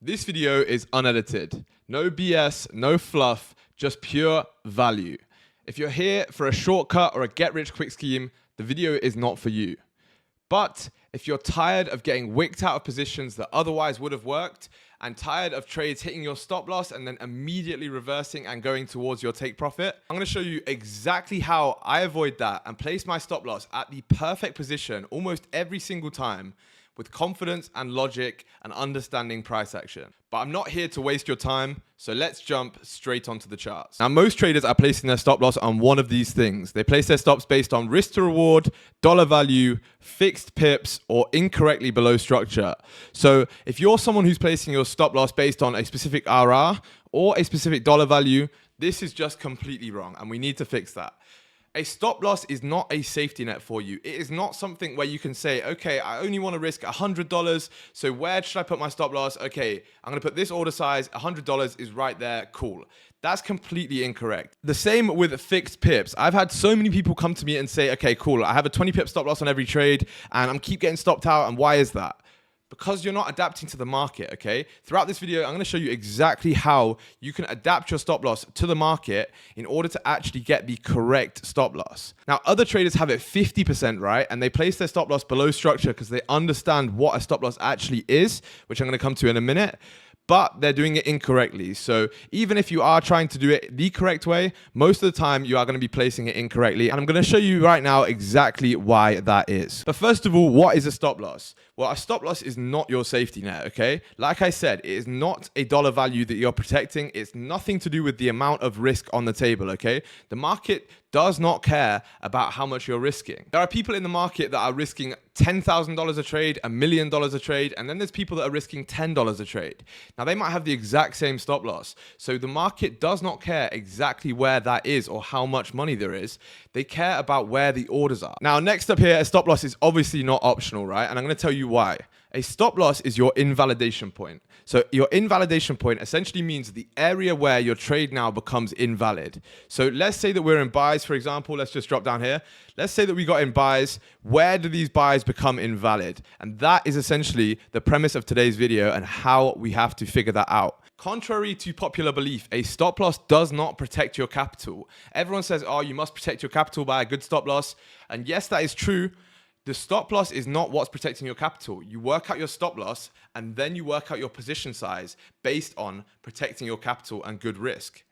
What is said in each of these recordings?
This video is unedited. No BS, no fluff, just pure value. If you're here for a shortcut or a get-rich-quick scheme, the video is not for you. But if you're tired of getting wicked out of positions that otherwise would have worked, and tired of trades hitting your stop loss and then immediately reversing and going towards your take profit, I'm going to show you exactly how I avoid that and place my stop loss at the perfect position almost every single time, with confidence and logic and understanding price action. But I'm not here to waste your time, so let's jump straight onto the charts. Now, most traders are placing their stop loss on one of these things. They place their stops based on risk to reward, dollar value, fixed pips, or incorrectly below structure. So if you're someone who's placing your stop loss based on a specific RR or a specific dollar value, this is just completely wrong, and we need to fix that. A stop loss is not a safety net for you. It is not something where you can say, okay, I only want to risk $100, so where should I put my stop loss? Okay, I'm going to put this order size, $100 is right there, cool. That's completely incorrect. The same with fixed pips. I've had so many people come to me and say, okay, cool, I have a 20 pip stop loss on every trade, and I'm keep getting stopped out, and why is that? Because you're not adapting to the market, okay? Throughout this video, I'm going to show you exactly how you can adapt your stop loss to the market in order to actually get the correct stop loss. Now, other traders have it 50% right, and they place their stop loss below structure because they understand what a stop loss actually is, which I'm going to come to in a minute. But they're doing it incorrectly. So even if you are trying to do it the correct way, most of the time you are going to be placing it incorrectly. And I'm going to show you right now exactly why that is. But first of all, what is a stop loss? Well, a stop loss is not your safety net, okay? Like I said, it is not a dollar value that you're protecting. It's nothing to do with the amount of risk on the table, okay? The market does not care about how much you're risking. There are people in the market that are risking $10,000 a trade, $1 million a trade, and then there's people that are risking $10 a trade. Now, they might have the exact same stop loss. So the market does not care exactly where that is or how much money there is. They care about where the orders are. Now, next up here, a stop loss is obviously not optional, right? And I'm going to tell you why. A stop loss is your invalidation point. So your invalidation point essentially means the area where your trade now becomes invalid. So let's say that we're in buys, for example. Let's just drop down here. Let's say that we got in buys. Where do these buys become invalid? And that is essentially the premise of today's video and how we have to figure that out. Contrary to popular belief, a stop loss does not protect your capital. Everyone says, oh, you must protect your capital by a good stop loss. And yes, that is true. The stop loss is not what's protecting your capital. You work out your stop loss and then you work out your position size based on protecting your capital and good risk.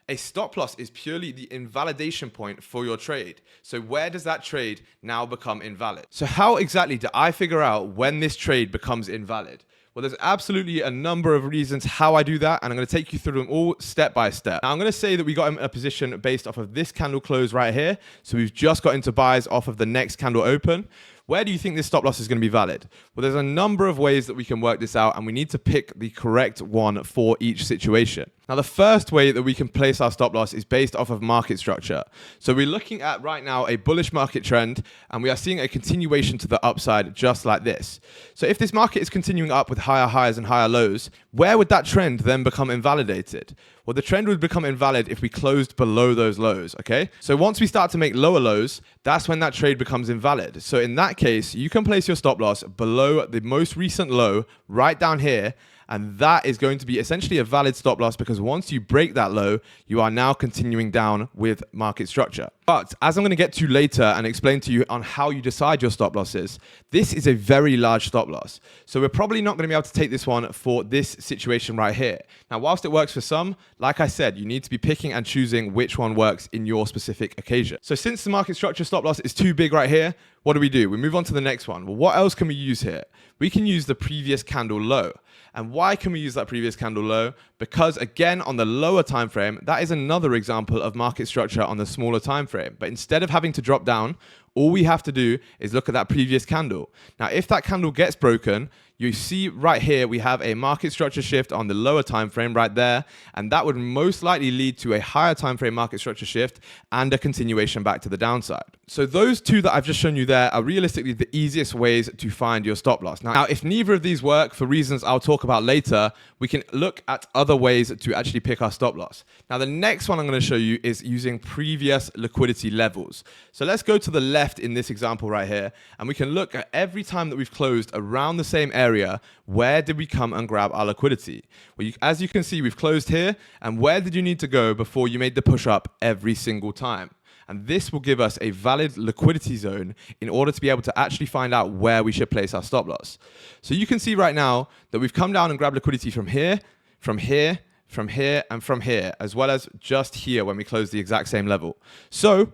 A stop loss is purely the invalidation point for your trade. So where does that trade now become invalid? So how exactly do I figure out when this trade becomes invalid? Well, there's absolutely a number of reasons how I do that, and I'm going to take you through them all step by step. Now, I'm going to say that we got in a position based off of this candle close right here. So we've just got into buys off of the next candle open. Where do you think this stop loss is going to be valid? Well, there's a number of ways that we can work this out, and we need to pick the correct one for each situation. Now, the first way that we can place our stop loss is based off of market structure. So we're looking at right now a bullish market trend, and we are seeing a continuation to the upside just like this. So if this market is continuing up with higher highs and higher lows, where would that trend then become invalidated? Well, the trend would become invalid if we closed below those lows, okay? So once we start to make lower lows, that's when that trade becomes invalid. So in that case, you can place your stop loss below the most recent low right down here, and that is going to be essentially a valid stop loss because once you break that low, you are now continuing down with market structure. But as I'm going to get to later and explain to you on how you decide your stop losses, this is a very large stop loss. So we're probably not going to be able to take this one for this situation right here. Now, whilst it works for some, like I said, you need to be picking and choosing which one works in your specific occasion. So since the market structure stop loss is too big right here, what do? We move on to the next one. Well, what else can we use here? We can use the previous candle low. And why can we use that previous candle low? Because again, on the lower time frame, that is another example of market structure on the smaller time frame. But instead of having to drop down, all we have to do is look at that previous candle. Now, if that candle gets broken, you see right here, we have a market structure shift on the lower time frame right there, and that would most likely lead to a higher time frame market structure shift and a continuation back to the downside. So those two that I've just shown you there are realistically the easiest ways to find your stop loss. Now, if neither of these work for reasons I'll talk about later, we can look at other ways to actually pick our stop loss. Now, the next one I'm going to show you is using previous liquidity levels. So let's go to the left in this example right here, and we can look at every time that we've closed around the same area area, where did we come and grab our liquidity? Well, as you can see, we've closed here. And where did you need to go before you made the push up every single time? And this will give us a valid liquidity zone in order to be able to actually find out where we should place our stop loss. So you can see right now that we've come down and grabbed liquidity from here, from here, from here, and from here, as well as just here when we close the exact same level. So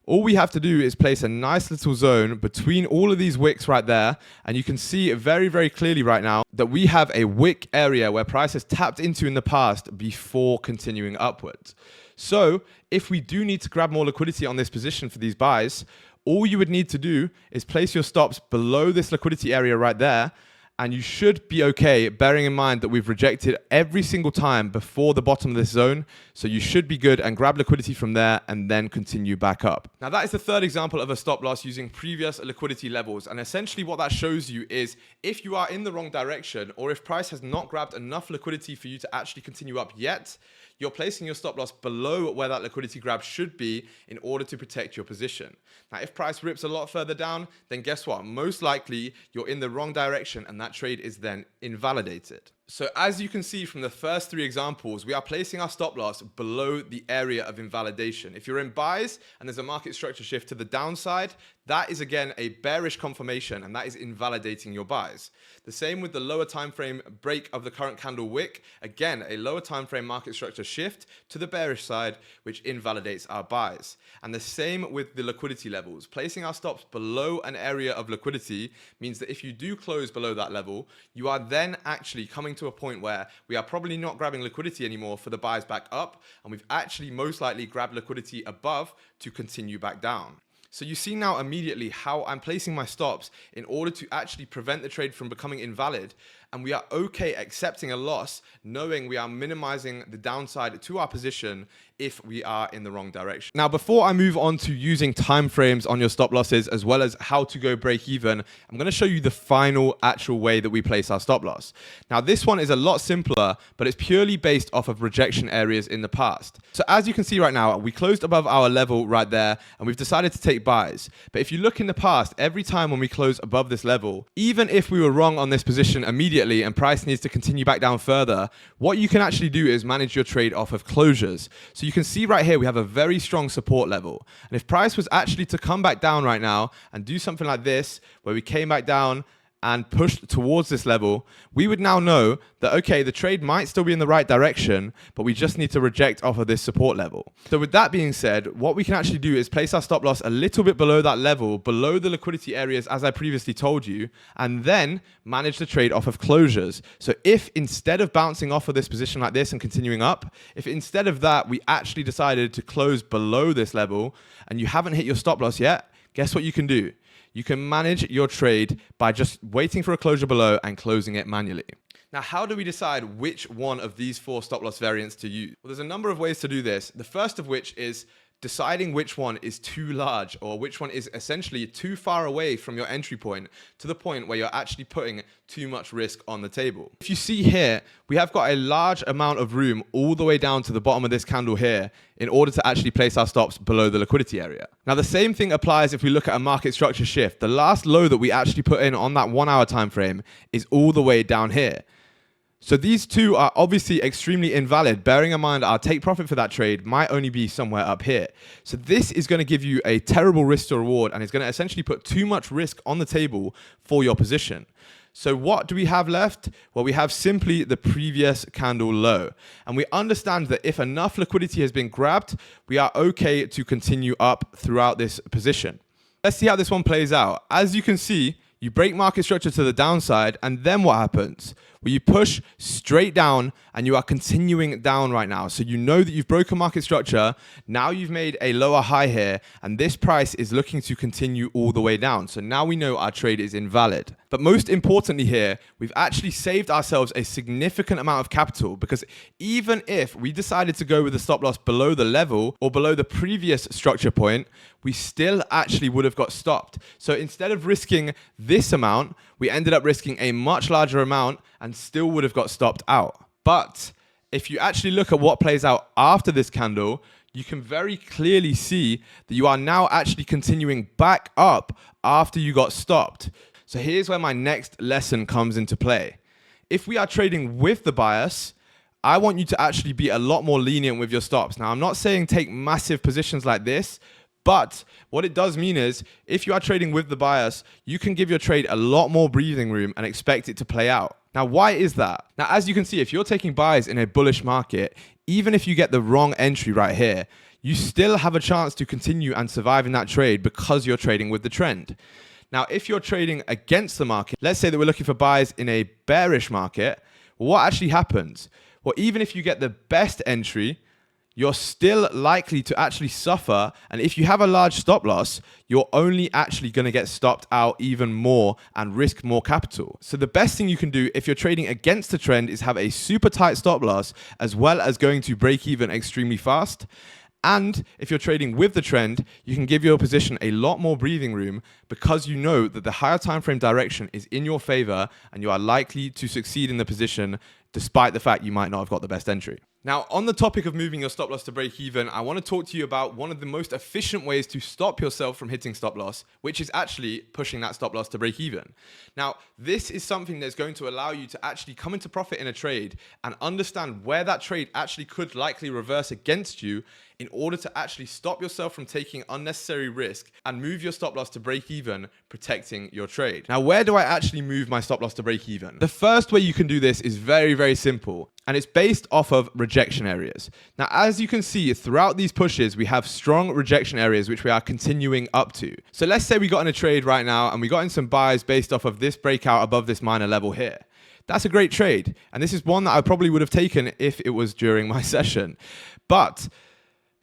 all we have to do is place a nice little zone between all of these wicks right there. And you can see very, very clearly right now that we have a wick area where price has tapped into in the past before continuing upwards. So if we do need to grab more liquidity on this position for these buys, all you would need to do is place your stops below this liquidity area right there. And you should be okay, bearing in mind that we've rejected every single time before the bottom of this zone. So you should be good and grab liquidity from there and then continue back up. Now that is the third example of a stop loss using previous liquidity levels. And essentially what that shows you is if you are in the wrong direction or if price has not grabbed enough liquidity for you to actually continue up yet, you're placing your stop loss below where that liquidity grab should be in order to protect your position. Now, if price rips a lot further down, then guess what? Most likely you're in the wrong direction and that trade is then invalidated. So as you can see from the first three examples, we are placing our stop loss below the area of invalidation. If you're in buys and there's a market structure shift to the downside, that is again a bearish confirmation and that is invalidating your buys. The same with the lower time frame break of the current candle wick. Again, a lower time frame market structure shift to the bearish side, which invalidates our buys. And the same with the liquidity levels. Placing our stops below an area of liquidity means that if you do close below that level, you are then actually coming to a point where we are probably not grabbing liquidity anymore for the buys back up, and we've actually most likely grabbed liquidity above to continue back down. So you see now immediately how I'm placing my stops in order to actually prevent the trade from becoming invalid. And we are okay accepting a loss, knowing we are minimizing the downside to our position if we are in the wrong direction. Now, before I move on to using time frames on your stop losses, as well as how to go break even, I'm going to show you the final actual way that we place our stop loss. Now, this one is a lot simpler, but it's purely based off of rejection areas in the past. So as you can see right now, we closed above our level right there, and we've decided to take buys. But if you look in the past, every time when we close above this level, even if we were wrong on this position immediately and price needs to continue back down further, what you can actually do is manage your trade off of closures. So you can see right here, we have a very strong support level. And if price was actually to come back down right now and do something like this, where we came back down and pushed towards this level, we would now know that, okay, the trade might still be in the right direction, but we just need to reject off of this support level. So with that being said, what we can actually do is place our stop loss a little bit below that level, below the liquidity areas, as I previously told you, and then manage the trade off of closures. So if instead of bouncing off of this position like this and continuing up, if instead of that, we actually decided to close below this level and you haven't hit your stop loss yet, guess what you can do? You can manage your trade by just waiting for a closure below and closing it manually. Now, how do we decide which one of these 4 stop loss variants to use? Well, there's a number of ways to do this. The first of which is deciding which one is too large or which one is essentially too far away from your entry point to the point where you're actually putting too much risk on the table. If you see here, we have got a large amount of room all the way down to the bottom of this candle here in order to actually place our stops below the liquidity area. Now, the same thing applies if we look at a market structure shift. The last low that we actually put in on that 1 hour time frame is all the way down here. So these two are obviously extremely invalid, bearing in mind our take profit for that trade might only be somewhere up here. So this is going to give you a terrible risk to reward, and it's going to essentially put too much risk on the table for your position. So what do we have left? Well, we have simply the previous candle low. And we understand that if enough liquidity has been grabbed, we are okay to continue up throughout this position. Let's see how this one plays out. As you can see, you break market structure to the downside, and then what happens? Well, you push straight down and you are continuing down right now. So you know that you've broken market structure. Now you've made a lower high here, and this price is looking to continue all the way down. So now we know our trade is invalid. But most importantly here, we've actually saved ourselves a significant amount of capital, because even if we decided to go with a stop loss below the level or below the previous structure point, we still actually would have got stopped. So instead of risking this amount, we ended up risking a much larger amount and still would have got stopped out. But if you actually look at what plays out after this candle, you can very clearly see that you are now actually continuing back up after you got stopped. So here's where my next lesson comes into play. If we are trading with the bias, I want you to actually be a lot more lenient with your stops. Now, I'm not saying take massive positions like this, but what it does mean is if you are trading with the bias, you can give your trade a lot more breathing room and expect it to play out. Now, why is that? Now, as you can see, if you're taking buys in a bullish market, even if you get the wrong entry right here, you still have a chance to continue and survive in that trade because you're trading with the trend. Now, if you're trading against the market, let's say that we're looking for buys in a bearish market, what actually happens? Well, even if you get the best entry, you're still likely to actually suffer. And if you have a large stop loss, you're only actually going to get stopped out even more and risk more capital. So the best thing you can do if you're trading against the trend is have a super tight stop loss, as well as going to break even extremely fast. And if you're trading with the trend, you can give your position a lot more breathing room because you know that the higher time frame direction is in your favor and you are likely to succeed in the position despite the fact you might not have got the best entry. Now, on the topic of moving your stop loss to break even, I want to talk to you about one of the most efficient ways to stop yourself from hitting stop loss, which is actually pushing that stop loss to break even. Now, this is something that's going to allow you to actually come into profit in a trade and understand where that trade actually could likely reverse against you in order to actually stop yourself from taking unnecessary risk and move your stop loss to break even, protecting your trade. Now, where do I actually move my stop loss to break even? The first way you can do this is very, very simple, and it's based off of rejection areas. Now, as you can see, throughout these pushes, we have strong rejection areas, which we are continuing up to. So let's say we got in a trade right now and we got in some buys based off of this breakout above this minor level here. That's a great trade. And this is one that I probably would have taken if it was during my session. But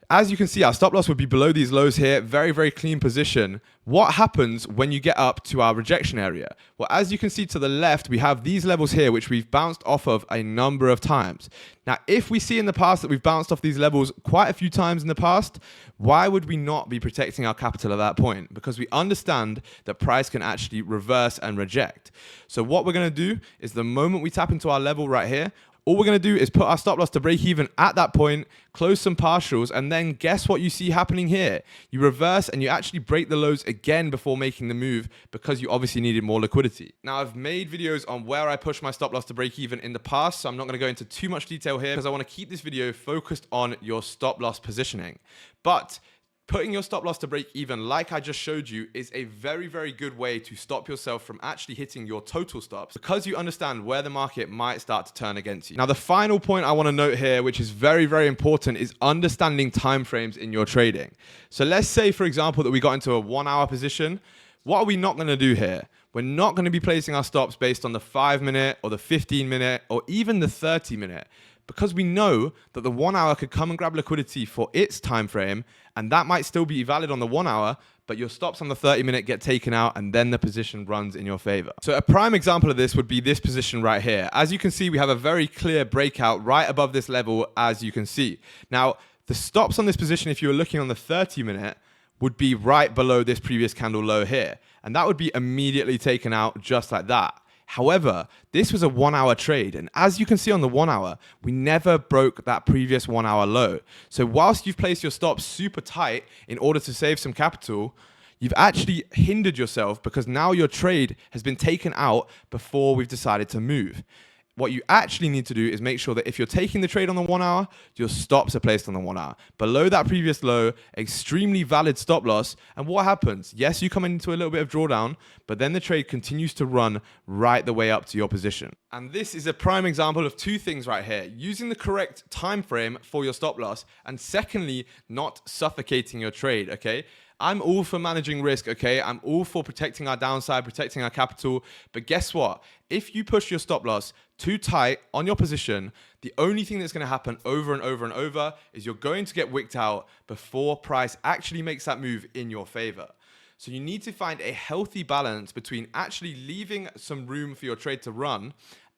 as you can see, our stop loss would be below these lows here. Very, very clean position. What happens when you get up to our rejection area? Well, as you can see to the left, we have these levels here, which we've bounced off of a number of times. Now, if we see in the past that we've bounced off these levels quite a few times in the past, why would we not be protecting our capital at that point? Because we understand that price can actually reverse and reject. So what we're going to do is the moment we tap into our level right here, all we're going to do is put our stop loss to break even at that point, close some partials, and then guess what you see happening here? You reverse and you actually break the lows again before making the move because you obviously needed more liquidity. Now, I've made videos on where I push my stop loss to break even in the past, so I'm not going to go into too much detail here because I want to keep this video focused on your stop loss positioning. But putting your stop loss to break even, like I just showed you, is a very, very good way to stop yourself from actually hitting your total stops because you understand where the market might start to turn against you. Now, the final point I want to note here, which is very, very important, is understanding time frames in your trading. So let's say, for example, that we got into a 1 hour position. What are we not going to do here? We're not going to be placing our stops based on the 5-minute or the 15-minute or even the 30-minute. Because we know that the 1 hour could come and grab liquidity for its time frame, and that might still be valid on the 1 hour, but your stops on the 30-minute get taken out and then the position runs in your favor. So a prime example of this would be this position right here. As you can see, we have a very clear breakout right above this level, as you can see. Now, the stops on this position, if you were looking on the 30-minute, would be right below this previous candle low here. And that would be immediately taken out just like that. However, this was a 1 hour trade, and as you can see on the 1 hour, we never broke that previous 1 hour low. So whilst you've placed your stops super tight in order to save some capital, you've actually hindered yourself because now your trade has been taken out before we've decided to move. What you actually need to do is make sure that if you're taking the trade on the 1 hour, your stops are placed on the 1 hour. Below that previous low, extremely valid stop loss. And what happens? Yes, you come into a little bit of drawdown, but then the trade continues to run right the way up to your position. And this is a prime example of two things right here. Using the correct time frame for your stop loss, and secondly, not suffocating your trade, okay? I'm all for managing risk, okay? I'm all for protecting our downside, protecting our capital. But guess what? If you push your stop loss too tight on your position, the only thing that's going to happen over and over and over is you're going to get wicked out before price actually makes that move in your favor. So you need to find a healthy balance between actually leaving some room for your trade to run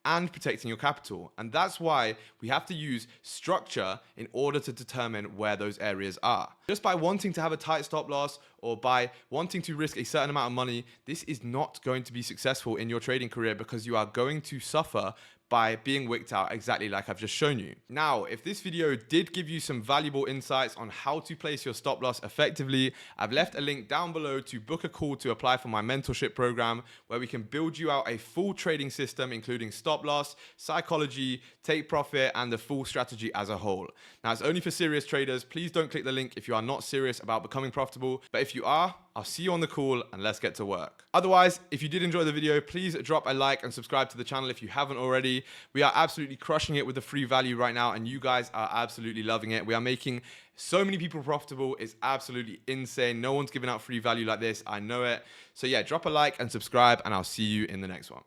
and protecting your capital. And that's why we have to use structure in order to determine where those areas are. Just by wanting to have a tight stop loss or by wanting to risk a certain amount of money, this is not going to be successful in your trading career because you are going to suffer by being wicked out exactly like I've just shown you. Now, if this video did give you some valuable insights on how to place your stop loss effectively, I've left a link down below to book a call to apply for my mentorship program, where we can build you out a full trading system, including stop loss, psychology, take profit, and the full strategy as a whole. Now, it's only for serious traders. Please don't click the link if you are not serious about becoming profitable. But if you are, I'll see you on the call and let's get to work. Otherwise, if you did enjoy the video, please drop a like and subscribe to the channel if you haven't already. We are absolutely crushing it with the free value right now, and you guys are absolutely loving it. We are making so many people profitable. It's absolutely insane. No one's giving out free value like this. I know it. So yeah, drop a like and subscribe, and I'll see you in the next one.